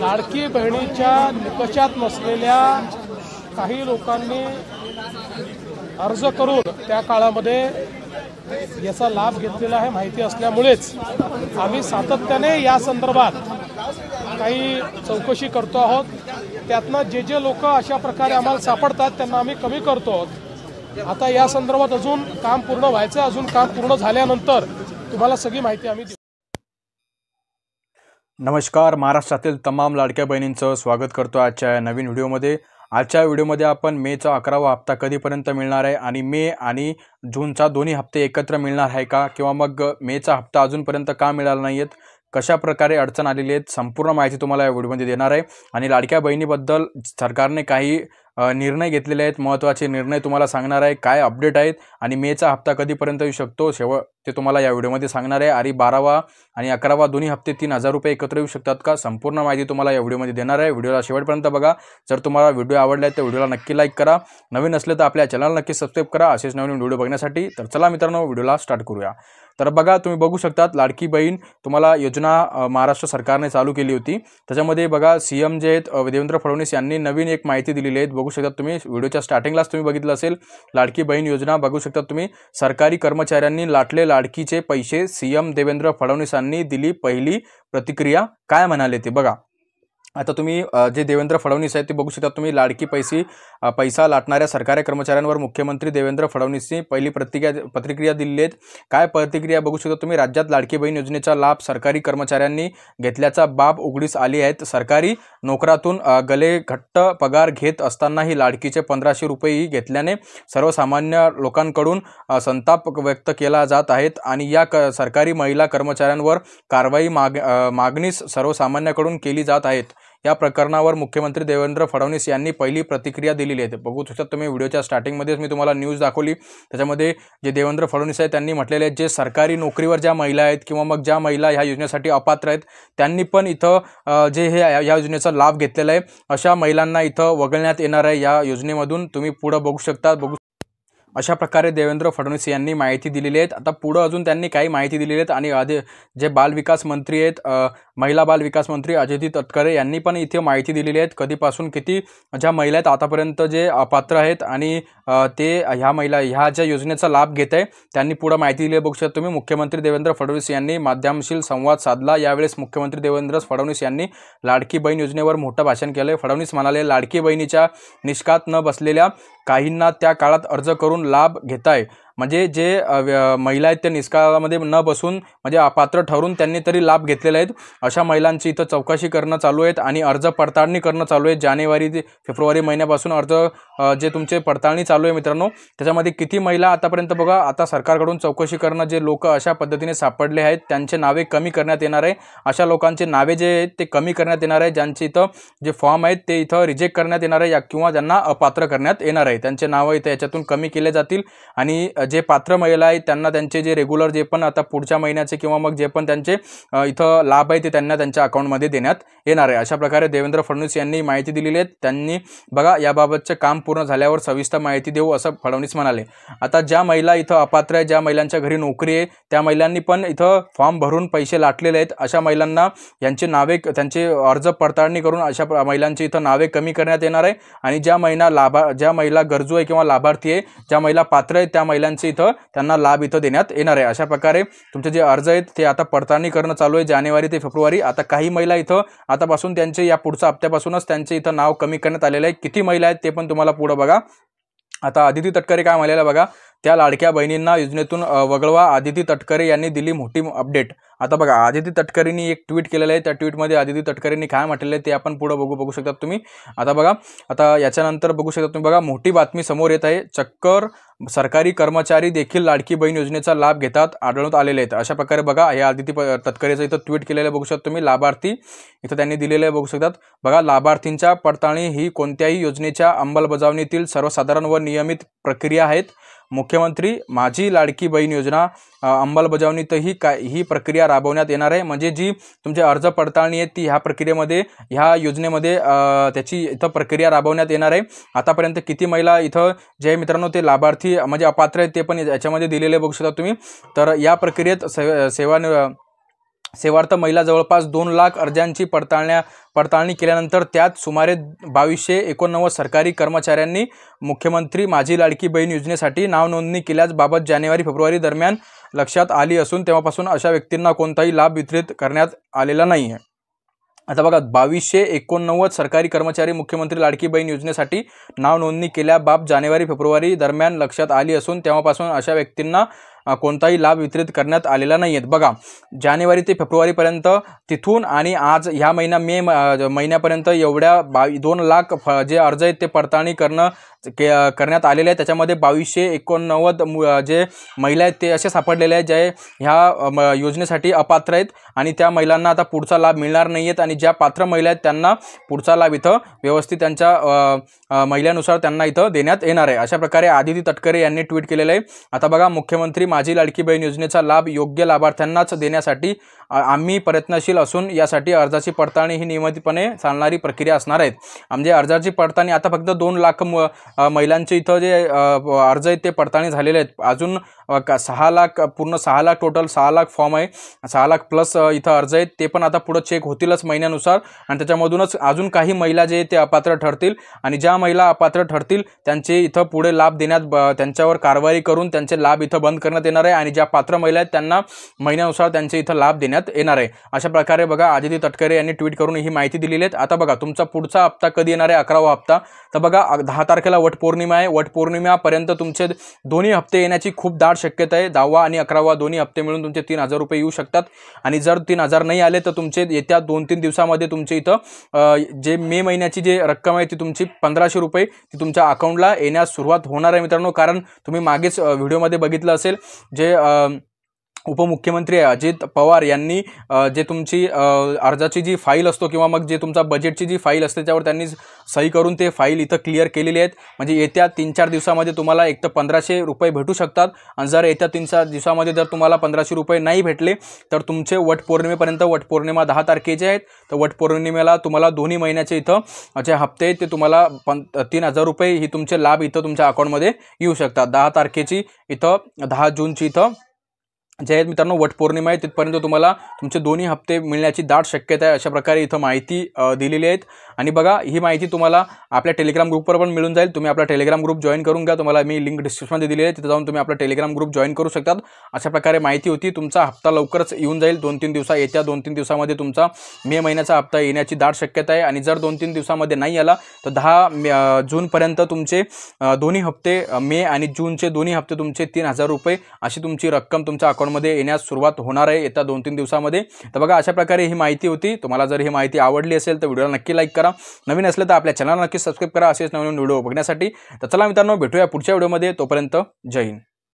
लाडकी बहिणीच्या निकषात नसलेल्या काही लोकांनी अर्ज करून त्या काळामध्ये याचा लाभ घेतलेला आहे माहिती असल्यामुळेच आम्ही सातत्याने या संदर्भात काही चौकशी करतो आहोत। त्यातनं जे लोक अशा प्रकारे आम्हाला सापडतात त्यांना आम्ही कमी करतो आहोत। आता या संदर्भात अजून काम पूर्ण व्हायचं, अजून काम पूर्ण झाल्यानंतर तुम्हाला सगळी माहिती आम्ही देऊ। नमस्कार, महाराष्ट्रातील तमाम लाडक्या बहिणींचं स्वागत करतो आजच्या नवीन व्हिडिओमध्ये। आजच्या व्हिडिओमध्ये आपण मेचा 11वा हप्ता कधीपर्यंत मिळणार आहे आणि मे आणि जूनचा दोन्ही हप्ते एकत्र मिळणार आहे का, किंवा मग मेचा हप्ता अजूनपर्यंत का मिळाला नाहीत, कशा प्रकारे अडचण आलेली आहेत, संपूर्ण माहिती तुम्हाला या व्हिडिओमध्ये देणार आहे। आणि लाडक्या बहिणीबद्दल सरकारने काही निर्णय घेतलेले आहेत, महत्त्वाचे निर्णय तुम्हाला सांगणार आहे, काय अपडेट आहेत आणि मेचा हप्ता कधीपर्यंत येऊ शकतो ते तुम्हाला या व्हिडिओमध्ये सांगणार आहे। आणि 12वा आणि 11वा दोन्ही हप्ते 3000 रुपये एकत्र येऊ शकतात का, संपूर्ण माहिती तुम्हाला या व्हिडिओमध्ये देणार आहे। व्हिडिओला शेवटपर्यंत बघा। जर तुम्हाला व्हिडिओ आवडला तर व्हिडिओला नक्की लाईक करा, नवीन असले तर आपल्या चॅनलला नक्की सबस्क्राईब करा असेच नवीन व्हिडिओ बघण्यासाठी। तर चला मित्रांनो, व्हिडिओला स्टार्ट करूया। तर बघा, तुम्ही बघू शकतात लाडकी बहीण तुम्हाला योजना महाराष्ट्र सरकारने चालू केली होती। त्याच्यामध्ये बघा सीएम जे आहेत देवेंद्र फडणवीस यांनी नवीन एक माहिती दिलेली आहे। बघू शकता तुम्ही, व्हिडिओच्या स्टार्टिंगलाच तुम्ही बघितलं असेल लाडकी बहीण योजना। बघू शकता तुम्ही, सरकारी कर्मचाऱ्यांनी लाटले लाडकीचे पैसे, सीएम देवेंद्र फडणवीसांनी दिली पहिली प्रतिक्रिया, काय म्हणाले ते बघा। आता तुम्ही जे देवेंद्र फडणवीस आहेत ते बघू शकता तुम्ही, लाडकी पैसा लाटणाऱ्या सरकारी कर्मचाऱ्यांवर मुख्यमंत्री देवेंद्र फडणवीसनी पहिली प्रतिक्रिया दिली आहे। काय प्रतिक्रिया बघू शकता तुम्ही, राज्यात लाडकी बहीण योजनेचा लाभ सरकारी कर्मचाऱ्यांनी घेतल्याचा बाब उघडीस आली आहेत। सरकारी नोकरातून गले घट्ट पगार घेत असतानाही लाडकीचे 1500 रुपयेही घेतल्याने सर्वसामान्य लोकांकडून संताप व्यक्त केला जात आहेत आणि या सरकारी महिला कर्मचाऱ्यांवर कारवाई मागणीस सर्वसामान्यांकडून केली जात आहेत। या प्रकरणावर मुख्यमंत्री देवेंद्र फडणवीस यांनी पहिली प्रतिक्रिया दिलेली आहे। बघू शकता तुम्ही, व्हिडिओच्या स्टार्टिंगमध्येच मी तुम्हाला न्यूज दाखवली, त्याच्यामध्ये जे देवेंद्र फडणवीस आहेत त्यांनी म्हटलेले आहेत, जे सरकारी नोकरीवर ज्या महिला आहेत किंवा मग ज्या महिला ह्या योजनेसाठी अपात्र आहेत त्यांनी पण इथं जे हे या योजनेचा लाभ घेतलेला आहे, अशा महिलांना इथं वगळण्यात येणार आहे या योजनेमधून। तुम्ही पुढे बघू शकता, अशा प्रकारे देवेंद्र फडणवीस यांनी माहिती दिलेली आहे। आता पुढे अजून त्यांनी काही माहिती दिलेली आहेत आणि जे बालविकास मंत्री आहेत, महिला बाल विकास मंत्री अदिती तटकरे यांनी पण इथे माहिती दिलेली आहे, कधीपासून किती ज्या महिला आहेत आतापर्यंत जे अपात्र आहेत आणि ते ह्या ज्या योजनेचा लाभ घेत आहे त्यांनी पुढे माहिती दिली आहे। बघू शकता तुम्ही, मुख्यमंत्री देवेंद्र फडणवीस यांनी माध्यमांशी संवाद साधला। यावेळेस मुख्यमंत्री देवेंद्र फडणवीस यांनी लाडकी बहीण योजनेवर मोठं भाषण केलं। फडणवीस म्हणाले, लाडकी बहिणीच्या निष्कात न बसलेल्या काहींना त्या काळात अर्ज करून लाभ घेताय, म्हणजे जे महिला आहेत त्या निष्काळामध्ये न बसून म्हणजे अपात्र ठरून त्यांनी तरी लाभ घेतलेले आहेत, अशा महिलांची इथं चौकशी करणं चालू आहेत आणि अर्ज पडताळणी करणं चालू आहे। जानेवारी ते फेब्रुवारी महिन्यापासून अर्ज जे तुमचे पडताळणी चालू आहे मित्रांनो, त्याच्यामध्ये किती महिला आतापर्यंत बघा। आता सरकारकडून चौकशी करणं, जे लोक अशा पद्धतीने सापडले आहेत त्यांचे नावे कमी करण्यात येणार आहे। अशा लोकांचे नावे जे आहेत ते कमी करण्यात येणार आहे, ज्यांचे इथं जे फॉर्म आहेत ते इथं रिजेक्ट करण्यात येणार आहे किंवा ज्यांना अपात्र करण्यात येणार आहे त्यांचे नावं इथं याच्यातून कमी केले जातील। आणि जे पात्र महिला आहेत त्यांना त्यांचे जे रेग्युलर जे पण आता पुढच्या महिन्याचे किंवा मग जे पण त्यांचे इथं लाभ आहे ते त्यांना त्यांच्या अकाउंटमध्ये देण्यात येणार आहे। अशा प्रकारे देवेंद्र फडणवीस यांनी माहिती दिलेली आहे। त्यांनी बघा, याबाबतचे काम पूर्ण झाल्यावर सविस्तर माहिती देऊ असं फडणवीस म्हणाले। आता ज्या महिला इथं अपात्र आहे, ज्या महिलांच्या घरी नोकरी आहे, त्या महिलांनी पण इथं फॉर्म भरून पैसे लाटलेले आहेत, अशा महिलांना यांचे नावे त्यांचे अर्ज पडताळणी करून अशा महिलांची इथं नावे कमी करण्यात येणार आहे। आणि ज्या महिला गरजू आहे किंवा लाभार्थी आहे, ज्या महिला पात्र आहेत त्या महिलांचे इथं त्यांना लाभ इथं देण्यात येणार आहे। अशा प्रकारे तुमचे जे अर्ज आहेत ते आता पडताळणी करणं चालू आहे जानेवारी ते फेब्रुवारी। आता काही महिला इथं आतापासून त्यांचे या पुढच्या हप्त्यापासूनच त्यांचे इथं नाव कमी करण्यात आलेलं आहे। किती महिला आहेत ते पण तुम्हाला पुढे बघा। आता अदिती तटकरे काय म्हणाले बघा, त्या लाडक्या बहिणींना योजनेतून वगळवा, अदिती तटकरे यांनी दिली मोठी अपडेट। आता बघा, अदिती तटकरेंनी एक ट्विट केलेलं आहे, त्या ट्विटमध्ये अदिती तटकरेंनी काय म्हटलेलं आहे ते आपण पुढे बघू शकता तुम्ही। आता बघा, आता याच्यानंतर बघू शकता तुम्ही बघा, मोठी बातमी समोर येत आहे, चक्कर सरकारी कर्मचारी देखील लाडकी बहीण योजनेचा लाभ घेतात आढळून आलेले आहेत। अशा प्रकारे बघा, हे अदिती तटकरेचं इथं ट्विट केलेलं बघू शकता तुम्ही। लाभार्थी इथं त्यांनी दिलेलं आहे बघू शकतात बघा, लाभार्थींच्या पडताळणी ही कोणत्याही योजनेच्या अंमलबजावणीतील सर्वसाधारण व नियमित प्रक्रिया आहेत। मुख्यमंत्री माझी लाडकी बहीण योजना अंमलबजावणीतही ही प्रक्रिया राबवण्यात येणार आहे। म्हणजे जी तुमचे अर्ज पडताळणी आहे ती ह्या प्रक्रियेमध्ये ह्या योजनेमध्ये त्याची इथं प्रक्रिया राबवण्यात येणार आहे। आतापर्यंत किती महिला इथं जे मित्रांनो ते लाभार्थी म्हणजे अपात्र आहेत ते पण याच्यामध्ये दिलेले बघू शकता तुम्ही। तर या प्रक्रियेत सेवार्थ महिला जवळपास 2 लाख अर्जांची पडताळणी केल्यानंतर त्यात सुमारे 2289 सरकारी कर्मचाऱ्यांनी मुख्यमंत्री माझी लाडकी बहीण योजनेसाठी नाव नोंदणी केल्याबाबत जानेवारी-फेब्रुवारी दरम्यान लक्षात आली असून तेव्हापासून अशा व्यक्तींना कोणताही लाभ वितरित करण्यात आलेला नाही आहे। आता बघा 2289 सरकारी कर्मचारी मुख्यमंत्री लाडकी बहीण योजनेसाठी नाव नोंदणी केल्याबाबत जानेवारी-फेब्रुवारी दरम्यान लक्षात आली असून तेव्हापासून अशा व्यक्तींना कोणताही लाभ वितरित करण्यात आलेला नाही आहेत। बघा जानेवारी ते फेब्रुवारीपर्यंत तिथून आणि आज ह्या मे महिन्यापर्यंत एवढ्या 2 लाख जे अर्ज आहेत ते पडताळणी करण्यात आलेले आहेत। त्याच्यामध्ये 2289 जे महिला आहेत ते असे सापडलेले आहेत जे ह्या योजनेसाठी अपात्र आहेत आणि त्या महिलांना आता पुढचा लाभ मिळणार नाही आहेत आणि ज्या पात्र महिला आहेत त्यांना पुढचा लाभ इथं व्यवस्थित त्यांच्या महिलानुसार त्यांना इथं देण्यात येणार आहे। अशा प्रकारे आदिती तटकरे यांनी ट्विट केलेलं आहे। आता बघा मुख्यमंत्री माझी लाडकी बहीण योजनेचा लाभ योग्य लाभार्थ्यांनाच देण्यासाठी आम्ही प्रयत्नशील असून यासाठी अर्जाची पडताळणी ही नियमितपणे चालणारी प्रक्रिया असणार आहे। म्हणजे अर्जाची पडताळणी आता फक्त 2 लाख महिलांचे इथं जे अर्ज आहेत ते पडताळणी झालेले आहेत। अजून 6 लाख पूर्ण 6 लाख टोटल 6 लाख फॉर्म आहे, 6 लाख प्लस इथं अर्ज आहेत ते पण आता पुढे चेक होतीलच महिन्यानुसार आणि त्याच्यामधूनच अजून काही महिला जे ते अपात्र ठरतील आणि ज्या महिला अपात्र ठरतील त्यांचे इथं पुढे लाभ देण्यात त्यांच्यावर कारवाई करून त्यांचे लाभ इथं बंद करण्यात येणार आहे आणि ज्या पात्र महिला आहेत त्यांना महिन्यानुसार त्यांचे इथं लाभ देण्यात येणार आहे। अशा प्रकारे बघा आदिती तटकरे यांनी ट्विट करून ही माहिती दिलेली आहे। आता बघा तुमचा पुढचा हप्ता कधी येणार आहे 11वा हप्ता, तर बघा 10 तारखेला वटपौर्णिमा आहे। वटपौर्णिमेपर्यंत तुमचे दोन्ही हप्ते येण्याची खूप दाट शक्यता आहे। 10वा आणि 11वा दोन्ही हप्ते मिळून तुमचे 3000 रुपये येऊ शकतात आणि जर 3000 नाही आले तर तुमचे येत्या 2-3 दिवसामध्ये तुमचे इथं जे मे महिन्याची जे रक्कम आहे ती तुमची 1500 रुपये ती तुमच्या अकाउंटला येण्यास सुरुवात होणार आहे मित्रांनो। कारण तुम्ही मागेच व्हिडिओमध्ये बघितलं असेल जे उपमुख्यमंत्री अजित पवार यांनी जे तुमची अर्जाची जी फाईल असतो किंवा मग जे तुमचा बजेटची जी फाईल असते त्यावर त्यांनी सही करून ते फाईल इथं क्लिअर केलेली आहेत। म्हणजे येत्या 3-4 दिवसामध्ये तुम्हाला एक तर 1500 रुपये भेटू शकतात आणि जर येत्या 3-4 दिवसामध्ये जर तुम्हाला 1500 रुपये नाही भेटले तर तुमचे वटपौर्णिमेपर्यंत, वटपौर्णिमा 10 तारखेचे आहेत, तर वटपौर्णिमेला तुम्हाला दोन्ही महिन्याचे इथं जे हप्ते आहेत ते तुम्हाला 3000 रुपये ही तुमचे लाभ इथं तुमच्या अकाउंटमध्ये येऊ शकतात। 10 तारखेची इथं 10 जूनची इथं जे आहेत मित्रांनो वटपौर्णिमा आहे तिथपर्यंत तुम्हाला तुमचे दोन्ही हप्ते मिळण्याची दाट शक्यता आहे। अशा प्रकारे इथं माहिती दिलेली आहेत आणि बघा ही माहिती तुम्हाला आपल्या टेलिग्राम ग्रुपवर पण मिळून जाईल। तुम्ही आपला टेलिग्राम ग्रुप जॉईन करून घ्या, तुम्हाला मी लिंक डिस्क्रिप्शनमध्ये दिली आहे, तिथे जाऊन तुम्ही आपला टेलिग्राम ग्रुप जॉईन करू शकतात। अशा प्रकारे माहिती होती। तुमचा हप्ता लवकरच येऊन जाईल 2-3 दिवसात, येत्या 2-3 दिवसामध्ये तुमचा मे महिन्याचा हप्ता येण्याची दाट शक्यता आहे आणि जर 2-3 दिवसामध्ये नाही आला तर 10 जूनपर्यंत तुमचे दोन्ही हप्ते मे आणि जूनचे दोन्ही हप्ते तुमचे 3000 रुपये अशी तुमची रक्कम तुमच्या अकाउंटमध्ये येण्यास सुरुवात होणार आहे येत्या 2-3 दिवसामध्ये। तर बघा अशा प्रकारे ही माहिती होती। तुम्हाला जर ही माहिती आवडली असेल तर व्हिडिओला नक्की लाईक करा, नवीन असले तर आपल्या चॅनलला नक्की सबस्क्राइब करा असेच नवीन व्हिडिओ बघण्यासाठी। तर चला मित्रांनो भेटूया पुढच्या व्हिडिओमध्ये, तोपर्यंत जय हिंद।